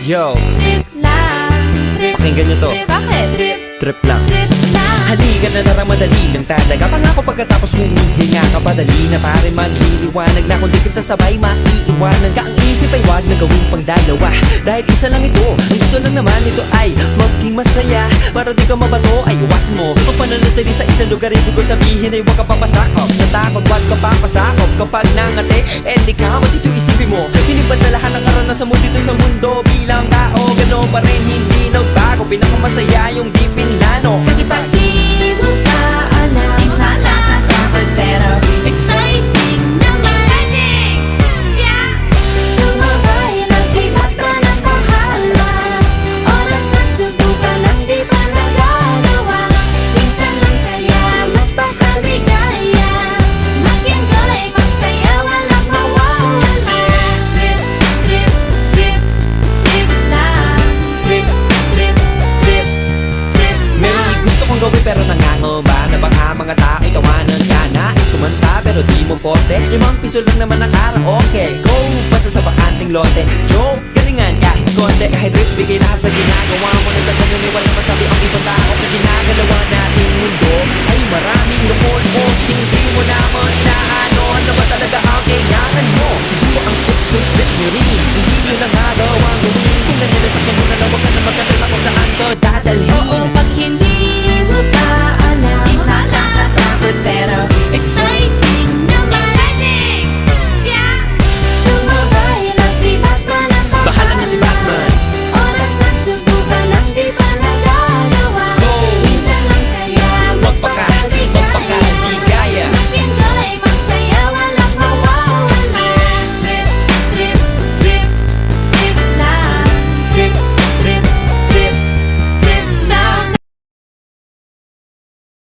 Yo, Trip lang, trip, pakinggan nyo to. trip, bakit? Trip, Trip lang. trip lang. Halika na tara, madali lang talaga. Pangako pagkatapos humihinga ka padali na pare magliliwanag na kung di ka sasabay maiiwanan ka. Ang isip ay wag na gawing pang dalawa, dahil isa lang ito. Ang gusto lang naman ito ay maging masaya. Para di ka mabato ay iwasan mo ang pananatili sa isang lugar. Ibig ko sabihin ay huwag ka papasakop sa takot, wag ka papasakop. Kapag nangate, di ka matito isipin mo. Hinibad sa lahat ng karanasan mo dito sa mundo. Bilang tao, gano'n pa rin hindi nagbago. Pinakamasaya yung di pinlano. Kasi pag di mo ka alam, di mo nakakatakot pero exciting naman. Exciting! Yeah! Sumabay lang sibat na ng bahala. Oras na subukan ang di pa nagagawa. Minsan lang kaya magpakaligaya. Mag-enjoy, magsaya, walang mawawala. Trip, trip, trip, trip lang. Trip, trip, trip, trip May lang. gusto kong gawin pero nangangamba na baka mga tao tawanan ka. Nais kumanta pero di mo forte. 5 piso lang naman ang karaoke. Go! Basta sa bakanting lote. Joke! Galingan kahit konti. Kahit rip, bigay lahat sa ginagawa mo. Na sa ganun iwan naman sabi ang ibang tao. Sa ginagalawa nating mundo ay maraming lukon mo. Hindi mo naman inaano. Ano ba talaga ang kailangan mo? Siguro ang trip nyo rin